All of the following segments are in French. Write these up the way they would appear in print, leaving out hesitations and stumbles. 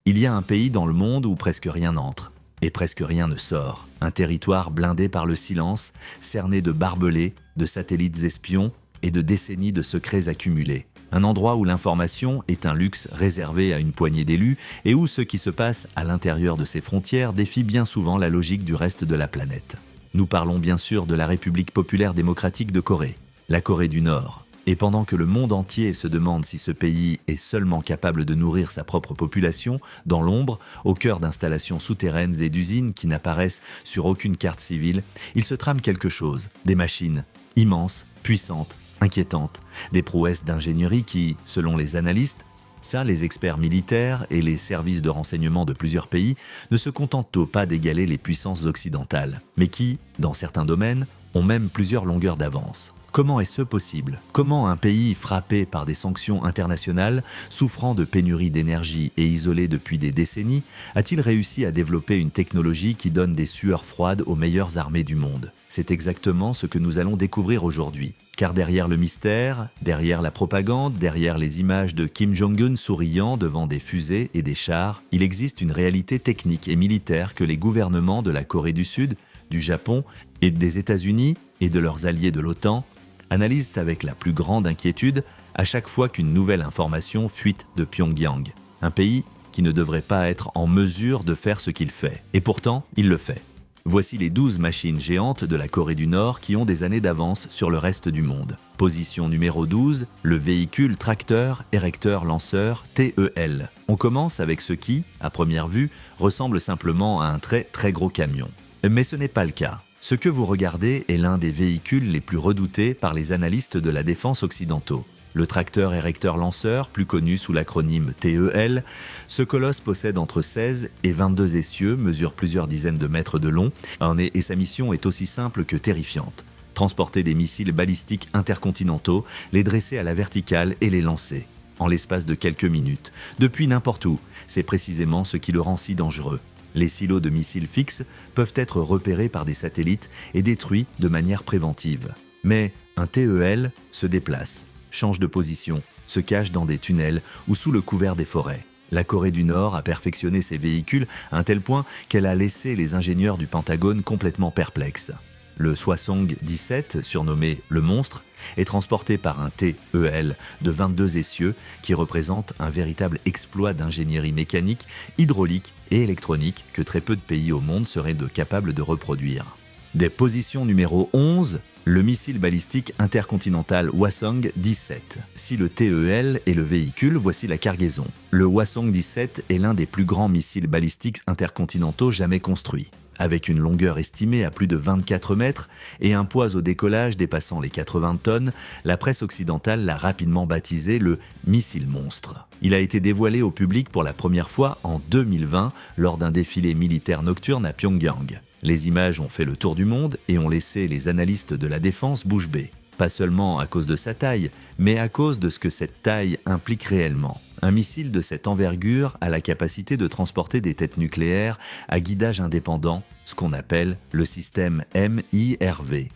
Il y a un pays dans le monde où presque rien n'entre, et presque rien ne sort. Un territoire blindé par le silence, cerné de barbelés, de satellites espions et de décennies de secrets accumulés. Un endroit où l'information est un luxe réservé à une poignée d'élus et où ce qui se passe à l'intérieur de ses frontières défie bien souvent la logique du reste de la planète. Nous parlons bien sûr de la République populaire démocratique de Corée, la Corée du Nord. Et pendant que le monde entier se demande si ce pays est seulement capable de nourrir sa propre population, dans l'ombre, au cœur d'installations souterraines et d'usines qui n'apparaissent sur aucune carte civile, il se trame quelque chose, des machines, immenses, puissantes, inquiétantes, des prouesses d'ingénierie qui, selon les analystes, ça, les experts militaires et les services de renseignement de plusieurs pays ne se contentent pas d'égaler les puissances occidentales, mais qui, dans certains domaines, ont même plusieurs longueurs d'avance. Comment est-ce possible? Comment un pays frappé par des sanctions internationales, souffrant de pénurie d'énergie et isolé depuis des décennies, a-t-il réussi à développer une technologie qui donne des sueurs froides aux meilleures armées du monde? C'est exactement ce que nous allons découvrir aujourd'hui. Car derrière le mystère, derrière la propagande, derrière les images de Kim Jong-un souriant devant des fusées et des chars, il existe une réalité technique et militaire que les gouvernements de la Corée du Sud, du Japon et des États-Unis et de leurs alliés de l'OTAN analysent avec la plus grande inquiétude à chaque fois qu'une nouvelle information fuite de Pyongyang, un pays qui ne devrait pas être en mesure de faire ce qu'il fait. Et pourtant, il le fait. Voici les 12 machines géantes de la Corée du Nord qui ont des années d'avance sur le reste du monde. Position numéro 12, le véhicule tracteur érecteur lanceur TEL. On commence avec ce qui, à première vue, ressemble simplement à un très gros camion. Mais ce n'est pas le cas. Ce que vous regardez est l'un des véhicules les plus redoutés par les analystes de la défense occidentaux. Le tracteur érecteur lanceur, plus connu sous l'acronyme TEL, ce colosse possède entre 16 et 22 essieux, mesure plusieurs dizaines de mètres de long, et sa mission est aussi simple que terrifiante. Transporter des missiles balistiques intercontinentaux, les dresser à la verticale et les lancer. En l'espace de quelques minutes, depuis n'importe où, c'est précisément ce qui le rend si dangereux. Les silos de missiles fixes peuvent être repérés par des satellites et détruits de manière préventive. Mais un TEL se déplace, change de position, se cache dans des tunnels ou sous le couvert des forêts. La Corée du Nord a perfectionné ses véhicules à un tel point qu'elle a laissé les ingénieurs du Pentagone complètement perplexes. Le Hwasong-17, surnommé le monstre, est transporté par un TEL de 22 essieux qui représente un véritable exploit d'ingénierie mécanique, hydraulique et électronique que très peu de pays au monde seraient capables de reproduire. Des positions numéro 11, le missile balistique intercontinental Hwasong-17. Si le TEL est le véhicule, voici la cargaison. Le Hwasong-17 est l'un des plus grands missiles balistiques intercontinentaux jamais construits. Avec une longueur estimée à plus de 24 mètres et un poids au décollage dépassant les 80 tonnes, la presse occidentale l'a rapidement baptisé le « missile monstre ». Il a été dévoilé au public pour la première fois en 2020 lors d'un défilé militaire nocturne à Pyongyang. Les images ont fait le tour du monde et ont laissé les analystes de la défense bouche bée. Pas seulement à cause de sa taille, mais à cause de ce que cette taille implique réellement. Un missile de cette envergure a la capacité de transporter des têtes nucléaires à guidage indépendant, ce qu'on appelle le système MIRV.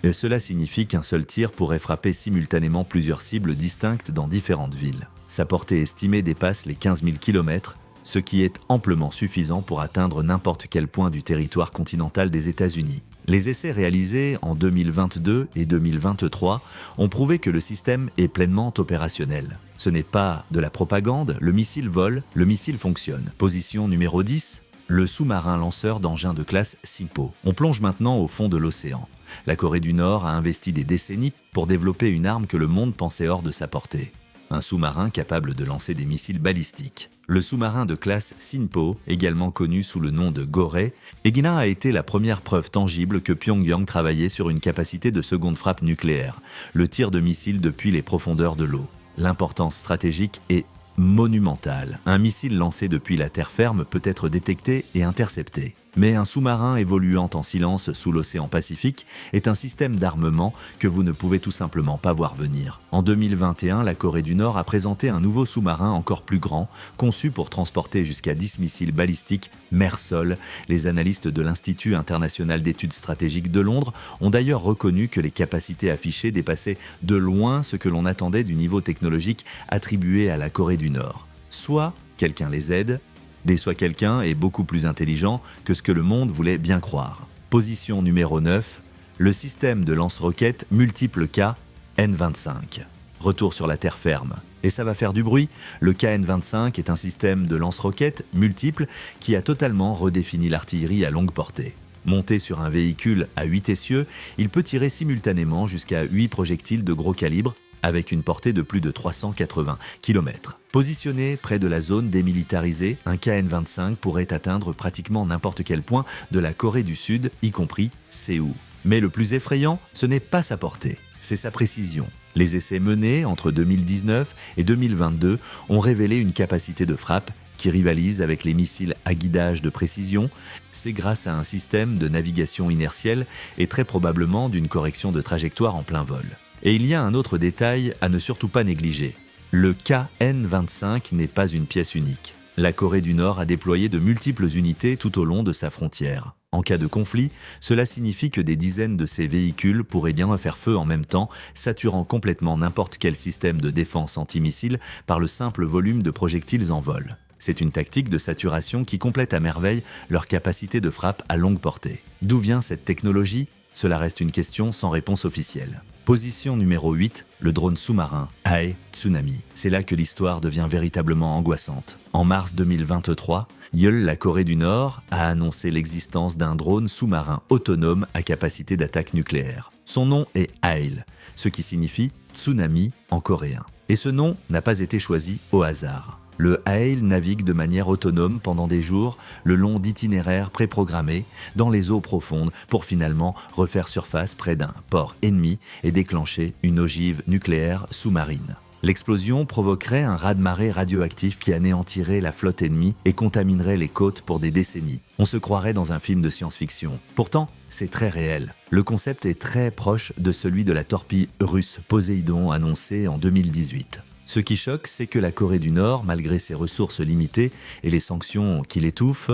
Et cela signifie qu'un seul tir pourrait frapper simultanément plusieurs cibles distinctes dans différentes villes. Sa portée estimée dépasse les 15 000 km, ce qui est amplement suffisant pour atteindre n'importe quel point du territoire continental des États-Unis. Les essais réalisés en 2022 et 2023 ont prouvé que le système est pleinement opérationnel. Ce n'est pas de la propagande, le missile vole, le missile fonctionne. Position numéro 10, le sous-marin lanceur d'engins de classe SIMPO. On plonge maintenant au fond de l'océan. La Corée du Nord a investi des décennies pour développer une arme que le monde pensait hors de sa portée. Un sous-marin capable de lancer des missiles balistiques. Le sous-marin de classe SINPO, également connu sous le nom de Gorée, a été la première preuve tangible que Pyongyang travaillait sur une capacité de seconde frappe nucléaire, le tir de missiles depuis les profondeurs de l'eau. L'importance stratégique est monumentale. Un missile lancé depuis la terre ferme peut être détecté et intercepté. Mais un sous-marin évoluant en silence sous l'océan Pacifique est un système d'armement que vous ne pouvez tout simplement pas voir venir. En 2021, la Corée du Nord a présenté un nouveau sous-marin encore plus grand, conçu pour transporter jusqu'à 10 missiles balistiques mer-sol. Les analystes de l'Institut international d'études stratégiques de Londres ont d'ailleurs reconnu que les capacités affichées dépassaient de loin ce que l'on attendait du niveau technologique attribué à la Corée du Nord. Soit quelqu'un les aide, Déçoit quelqu'un est beaucoup plus intelligent que ce que le monde voulait bien croire. Position numéro 9, le système de lance-roquettes multiple K N-25. Retour sur la terre ferme. Et ça va faire du bruit, le KN-25 est un système de lance-roquettes multiple qui a totalement redéfini l'artillerie à longue portée. Monté sur un véhicule à 8 essieux, il peut tirer simultanément jusqu'à 8 projectiles de gros calibre avec une portée de plus de 380 km. Positionné près de la zone démilitarisée, un KN-25 pourrait atteindre pratiquement n'importe quel point de la Corée du Sud, y compris Séoul. Mais le plus effrayant, ce n'est pas sa portée, c'est sa précision. Les essais menés entre 2019 et 2022 ont révélé une capacité de frappe qui rivalise avec les missiles à guidage de précision. C'est grâce à un système de navigation inertielle et très probablement d'une correction de trajectoire en plein vol. Et il y a un autre détail à ne surtout pas négliger. Le KN-25 n'est pas une pièce unique. La Corée du Nord a déployé de multiples unités tout au long de sa frontière. En cas de conflit, cela signifie que des dizaines de ces véhicules pourraient bien faire feu en même temps, saturant complètement n'importe quel système de défense antimissile par le simple volume de projectiles en vol. C'est une tactique de saturation qui complète à merveille leur capacité de frappe à longue portée. D'où vient cette technologie ? Cela reste une question sans réponse officielle. Position numéro 8, le drone sous-marin Ae Tsunami. C'est là que l'histoire devient véritablement angoissante. En mars 2023, Yeol, la Corée du Nord, a annoncé l'existence d'un drone sous-marin autonome à capacité d'attaque nucléaire. Son nom est Ail, ce qui signifie tsunami en coréen. Et ce nom n'a pas été choisi au hasard. Le Ail navigue de manière autonome pendant des jours le long d'itinéraires préprogrammés dans les eaux profondes pour finalement refaire surface près d'un port ennemi et déclencher une ogive nucléaire sous-marine. L'explosion provoquerait un raz-de-marée radioactif qui anéantirait la flotte ennemie et contaminerait les côtes pour des décennies. On se croirait dans un film de science-fiction. Pourtant, c'est très réel. Le concept est très proche de celui de la torpille russe Poséidon annoncée en 2018. Ce qui choque, c'est que la Corée du Nord, malgré ses ressources limitées et les sanctions qui l'étouffent,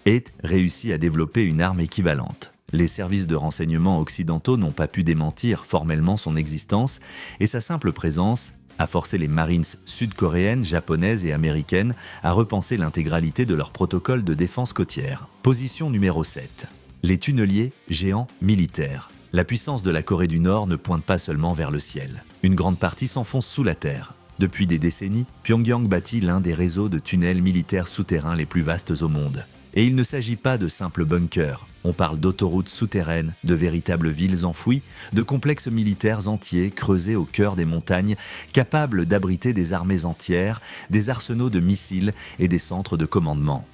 ait réussi à développer une arme équivalente. Les services de renseignement occidentaux n'ont pas pu démentir formellement son existence et sa simple présence a forcé les Marines sud-coréennes, japonaises et américaines à repenser l'intégralité de leur protocole de défense côtière. Position numéro 7. Les tunneliers géants militaires. La puissance de la Corée du Nord ne pointe pas seulement vers le ciel. Une grande partie s'enfonce sous la terre. Depuis des décennies, Pyongyang bâtit l'un des réseaux de tunnels militaires souterrains les plus vastes au monde. Et il ne s'agit pas de simples bunkers. On parle d'autoroutes souterraines, de véritables villes enfouies, de complexes militaires entiers creusés au cœur des montagnes, capables d'abriter des armées entières, des arsenaux de missiles et des centres de commandement.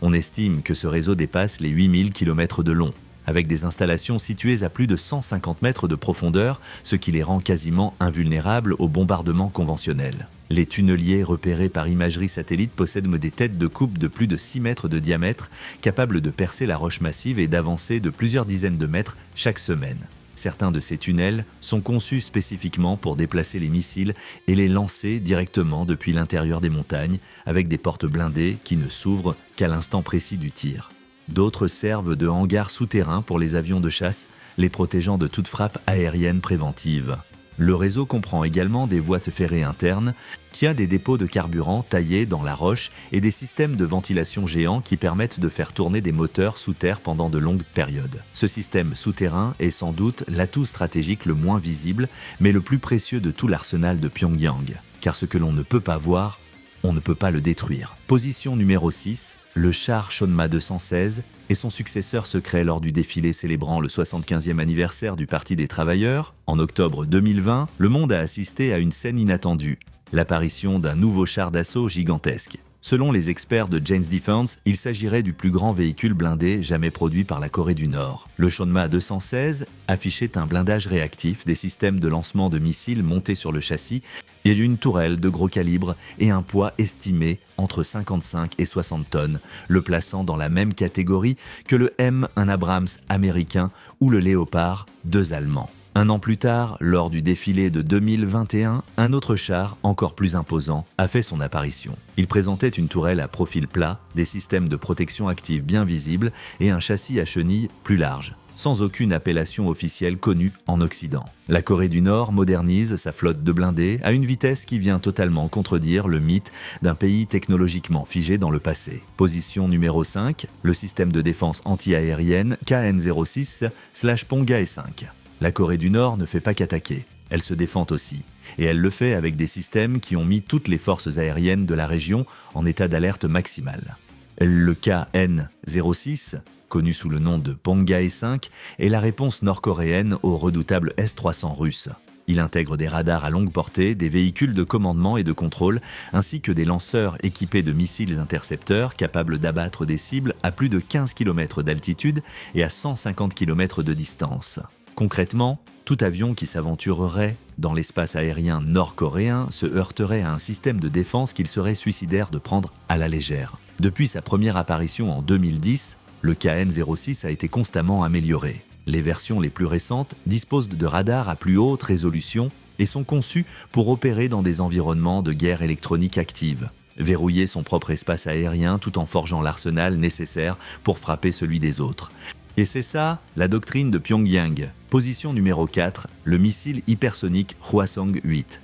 On estime que ce réseau dépasse les 8000 km de long, avec des installations situées à plus de 150 mètres de profondeur, ce qui les rend quasiment invulnérables aux bombardements conventionnels. Les tunneliers repérés par imagerie satellite possèdent des têtes de coupe de plus de 6 mètres de diamètre, capables de percer la roche massive et d'avancer de plusieurs dizaines de mètres chaque semaine. Certains de ces tunnels sont conçus spécifiquement pour déplacer les missiles et les lancer directement depuis l'intérieur des montagnes, avec des portes blindées qui ne s'ouvrent qu'à l'instant précis du tir. D'autres servent de hangars souterrains pour les avions de chasse, les protégeant de toute frappe aérienne préventive. Le réseau comprend également des voies ferrées internes, tient des dépôts de carburant taillés dans la roche et des systèmes de ventilation géants qui permettent de faire tourner des moteurs sous terre pendant de longues périodes. Ce système souterrain est sans doute l'atout stratégique le moins visible, mais le plus précieux de tout l'arsenal de Pyongyang. Car ce que l'on ne peut pas voir, on ne peut pas le détruire. Position numéro 6, le char Chonma 216 et son successeur secret lors du défilé célébrant le 75e anniversaire du Parti des Travailleurs. En octobre 2020, le monde a assisté à une scène inattendue, l'apparition d'un nouveau char d'assaut gigantesque. Selon les experts de Jane's Defense, il s'agirait du plus grand véhicule blindé jamais produit par la Corée du Nord. Le Chonma 216 affichait un blindage réactif, des systèmes de lancement de missiles montés sur le châssis et une tourelle de gros calibre et un poids estimé entre 55 et 60 tonnes, le plaçant dans la même catégorie que le M1 Abrams américain ou le Léopard 2 allemand. Un an plus tard, lors du défilé de 2021, un autre char, encore plus imposant, a fait son apparition. Il présentait une tourelle à profil plat, des systèmes de protection active bien visibles et un châssis à chenilles plus large. sans aucune appellation officielle connue en Occident. La Corée du Nord modernise sa flotte de blindés à une vitesse qui vient totalement contredire le mythe d'un pays technologiquement figé dans le passé. Position numéro 5, le système de défense anti-aérienne KN-06/Ponghae-5. La Corée du Nord ne fait pas qu'attaquer, elle se défend aussi. Et elle le fait avec des systèmes qui ont mis toutes les forces aériennes de la région en état d'alerte maximale. Le KN-06, connu sous le nom de Ponghae-5, est la réponse nord-coréenne au redoutable S-300 russe. Il intègre des radars à longue portée, des véhicules de commandement et de contrôle, ainsi que des lanceurs équipés de missiles intercepteurs capables d'abattre des cibles à plus de 15 km d'altitude et à 150 km de distance. Concrètement, tout avion qui s'aventurerait dans l'espace aérien nord-coréen se heurterait à un système de défense qu'il serait suicidaire de prendre à la légère. Depuis sa première apparition en 2010, le KN-06 a été constamment amélioré. Les versions les plus récentes disposent de radars à plus haute résolution et sont conçus pour opérer dans des environnements de guerre électronique active. Verrouiller son propre espace aérien tout en forgeant l'arsenal nécessaire pour frapper celui des autres. Et c'est ça, la doctrine de Pyongyang. Position numéro 4, le missile hypersonique Hwasong-8.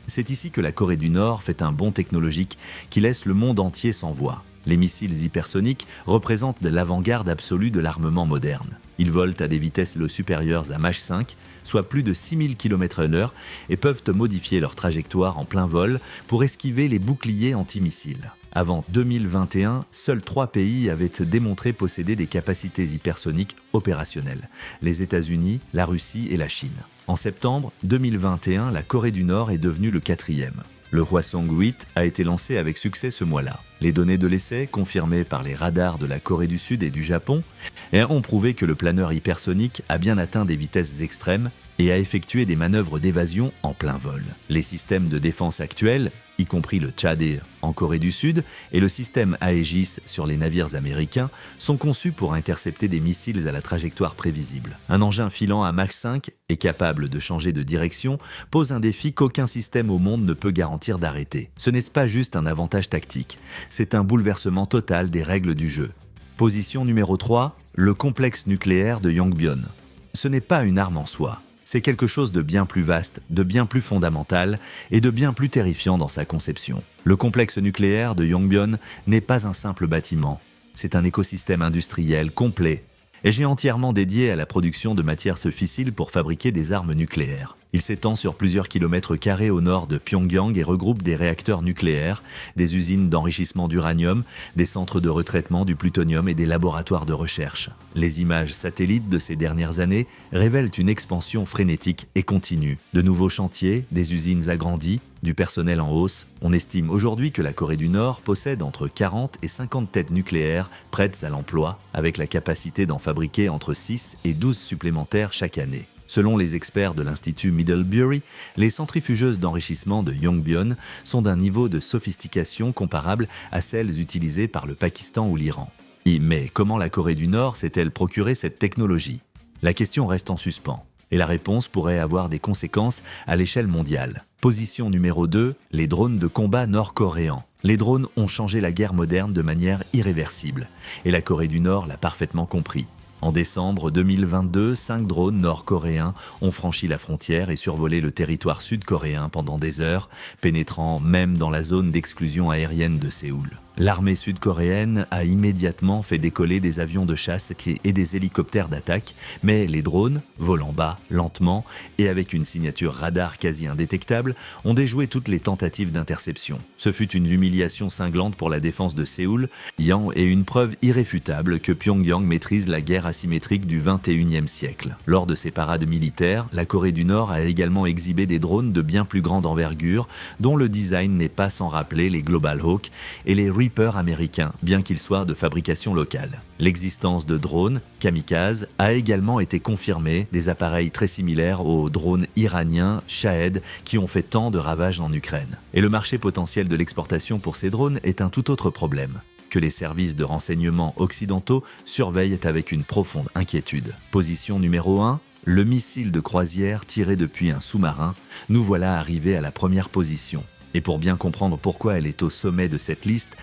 C'est ici que la Corée du Nord fait un bond technologique qui laisse le monde entier sans voix. Les missiles hypersoniques représentent l'avant-garde absolue de l'armement moderne. Ils volent à des vitesses supérieures à Mach 5, soit plus de 6000 km/h, et peuvent modifier leur trajectoire en plein vol pour esquiver les boucliers antimissiles. Avant 2021, seuls 3 pays avaient démontré posséder des capacités hypersoniques opérationnelles: les États-Unis, la Russie et la Chine. En septembre 2021, la Corée du Nord est devenue le 4e. Le Hwasong-8 a été lancé avec succès ce mois-là. Les données de l'essai, confirmées par les radars de la Corée du Sud et du Japon, ont prouvé que le planeur hypersonique a bien atteint des vitesses extrêmes et a effectué des manœuvres d'évasion en plein vol. Les systèmes de défense actuels, y compris le Tchad en Corée du Sud et le système Aegis sur les navires américains, sont conçus pour intercepter des missiles à la trajectoire prévisible. Un engin filant à Mach 5 et capable de changer de direction pose un défi qu'aucun système au monde ne peut garantir d'arrêter. Ce n'est pas juste un avantage tactique, c'est un bouleversement total des règles du jeu. Position numéro 3, le complexe nucléaire de Yongbyon. Ce n'est pas une arme en soi. C'est quelque chose de bien plus vaste, de bien plus fondamental et de bien plus terrifiant dans sa conception. Le complexe nucléaire de Yongbyon n'est pas un simple bâtiment, c'est un écosystème industriel complet et entièrement dédié à la production de matières fissiles pour fabriquer des armes nucléaires. Il s'étend sur plusieurs kilomètres carrés au nord de Pyongyang et regroupe des réacteurs nucléaires, des usines d'enrichissement d'uranium, des centres de retraitement du plutonium et des laboratoires de recherche. Les images satellites de ces dernières années révèlent une expansion frénétique et continue. De nouveaux chantiers, des usines agrandies, du personnel en hausse. On estime aujourd'hui que la Corée du Nord possède entre 40 et 50 têtes nucléaires prêtes à l'emploi, avec la capacité d'en fabriquer entre 6 et 12 supplémentaires chaque année. Selon les experts de l'Institut Middlebury, les centrifugeuses d'enrichissement de Yongbyon sont d'un niveau de sophistication comparable à celles utilisées par le Pakistan ou l'Iran. Mais comment la Corée du Nord s'est-elle procuré cette technologie? La question reste en suspens, et la réponse pourrait avoir des conséquences à l'échelle mondiale. Position numéro 2, les drones de combat nord-coréens. Les drones ont changé la guerre moderne de manière irréversible, et la Corée du Nord l'a parfaitement compris. En décembre 2022, 5 drones nord-coréens ont franchi la frontière et survolé le territoire sud-coréen pendant des heures, pénétrant même dans la zone d'exclusion aérienne de Séoul. L'armée sud-coréenne a immédiatement fait décoller des avions de chasse et des hélicoptères d'attaque, mais les drones, volant bas, lentement et avec une signature radar quasi indétectable, ont déjoué toutes les tentatives d'interception. Ce fut une humiliation cinglante pour la défense de Séoul, et une preuve irréfutable que Pyongyang maîtrise la guerre asymétrique du XXIe siècle. Lors de ses parades militaires, la Corée du Nord a également exhibé des drones de bien plus grande envergure, dont le design n'est pas sans rappeler les Global Hawk et les Reaper américains, bien qu'ils soient de fabrication locale. L'existence de drones kamikazes a également été confirmée, des appareils très similaires aux drones iraniens Shahed qui ont fait tant de ravages en Ukraine. Et le marché potentiel de l'exportation pour ces drones est un tout autre problème, que les services de renseignement occidentaux surveillent avec une profonde inquiétude. Position numéro 1, le missile de croisière tiré depuis un sous-marin. Nous voilà arrivés à la première position. Et pour bien comprendre pourquoi elle est au sommet de cette liste,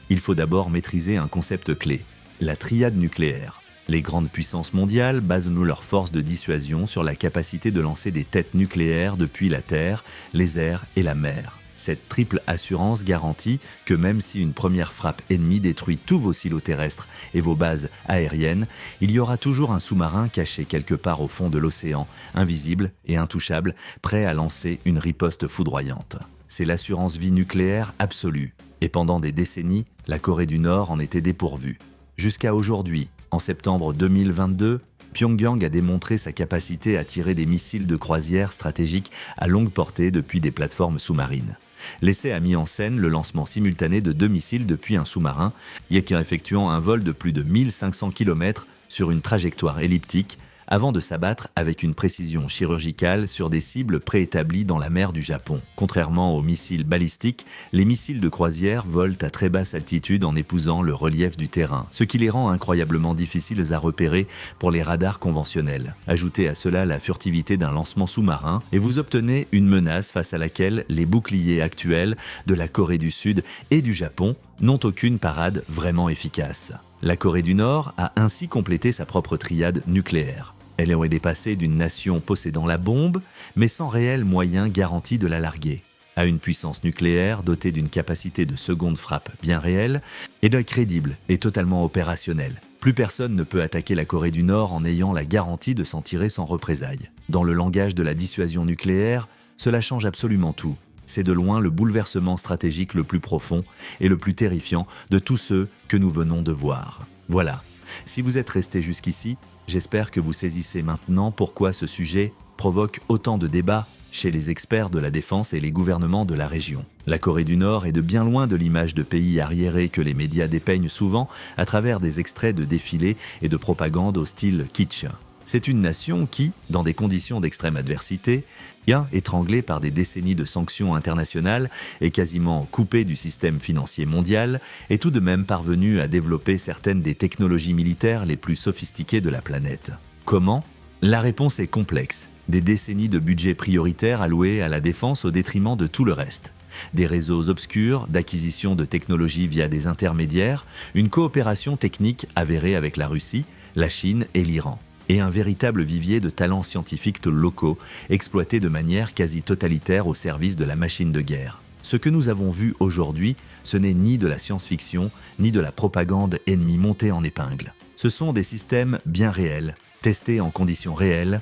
il faut d'abord maîtriser un concept clé, la triade nucléaire. Les grandes puissances mondiales basent leurs forces de dissuasion sur la capacité de lancer des têtes nucléaires depuis la Terre, les airs et la mer. Cette triple assurance garantit que même si une première frappe ennemie détruit tous vos silos terrestres et vos bases aériennes, il y aura toujours un sous-marin caché quelque part au fond de l'océan, invisible et intouchable, prêt à lancer une riposte foudroyante. C'est l'assurance vie nucléaire absolue. Et pendant des décennies, la Corée du Nord en était dépourvue. Jusqu'à aujourd'hui, en septembre 2022, Pyongyang a démontré sa capacité à tirer des missiles de croisière stratégiques à longue portée depuis des plateformes sous-marines. L'essai a mis en scène le lancement simultané de 2 missiles depuis un sous-marin, effectuant un vol de plus de 1500 km sur une trajectoire elliptique, avant de s'abattre avec une précision chirurgicale sur des cibles préétablies dans la mer du Japon. Contrairement aux missiles balistiques, les missiles de croisière volent à très basse altitude en épousant le relief du terrain, ce qui les rend incroyablement difficiles à repérer pour les radars conventionnels. Ajoutez à cela la furtivité d'un lancement sous-marin et vous obtenez une menace face à laquelle les boucliers actuels de la Corée du Sud et du Japon n'ont aucune parade vraiment efficace. La Corée du Nord a ainsi complété sa propre triade nucléaire. Elle est passée d'une nation possédant la bombe, mais sans réel moyen garanti de la larguer, à une puissance nucléaire dotée d'une capacité de seconde frappe bien réelle et d'un crédible et totalement opérationnel. Plus personne ne peut attaquer la Corée du Nord en ayant la garantie de s'en tirer sans représailles. Dans le langage de la dissuasion nucléaire, cela change absolument tout. C'est de loin le bouleversement stratégique le plus profond et le plus terrifiant de tous ceux que nous venons de voir. Voilà, si vous êtes resté jusqu'ici, j'espère que vous saisissez maintenant pourquoi ce sujet provoque autant de débats chez les experts de la défense et les gouvernements de la région. La Corée du Nord est de bien loin de l'image de pays arriéré que les médias dépeignent souvent à travers des extraits de défilés et de propagande au style kitsch. C'est une nation qui, dans des conditions d'extrême adversité, bien étranglée par des décennies de sanctions internationales et quasiment coupée du système financier mondial, est tout de même parvenue à développer certaines des technologies militaires les plus sophistiquées de la planète. Comment ? La réponse est complexe. Des décennies de budget prioritaire alloués à la défense au détriment de tout le reste. Des réseaux obscurs d'acquisition de technologies via des intermédiaires, une coopération technique avérée avec la Russie, la Chine et l'Iran. Et un véritable vivier de talents scientifiques locaux, exploités de manière quasi totalitaire au service de la machine de guerre. Ce que nous avons vu aujourd'hui, ce n'est ni de la science-fiction, ni de la propagande ennemie montée en épingle. Ce sont des systèmes bien réels, testés en conditions réelles,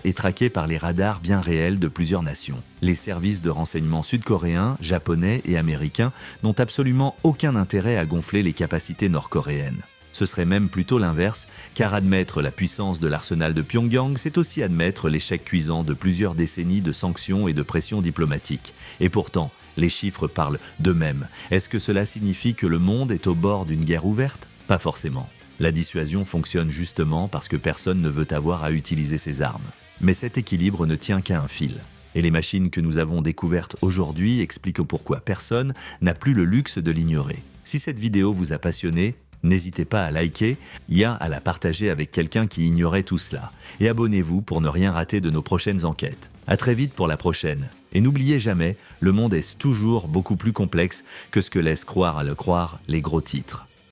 et traqués par les radars bien réels de plusieurs nations. Les services de renseignement sud-coréens, japonais et américains n'ont absolument aucun intérêt à gonfler les capacités nord-coréennes. Ce serait même plutôt l'inverse, car admettre la puissance de l'arsenal de Pyongyang, c'est aussi admettre l'échec cuisant de plusieurs décennies de sanctions et de pression diplomatique. Et pourtant, les chiffres parlent d'eux-mêmes. Est-ce que cela signifie que le monde est au bord d'une guerre ouverte ? Pas forcément. La dissuasion fonctionne justement parce que personne ne veut avoir à utiliser ses armes. Mais cet équilibre ne tient qu'à un fil. Et les machines que nous avons découvertes aujourd'hui expliquent pourquoi personne n'a plus le luxe de l'ignorer. Si cette vidéo vous a passionné, n'hésitez pas à liker, à la partager avec quelqu'un qui ignorait tout cela. Et abonnez-vous pour ne rien rater de nos prochaines enquêtes. À très vite pour la prochaine. Et n'oubliez jamais, le monde est toujours beaucoup plus complexe que ce que laissent croire les gros titres.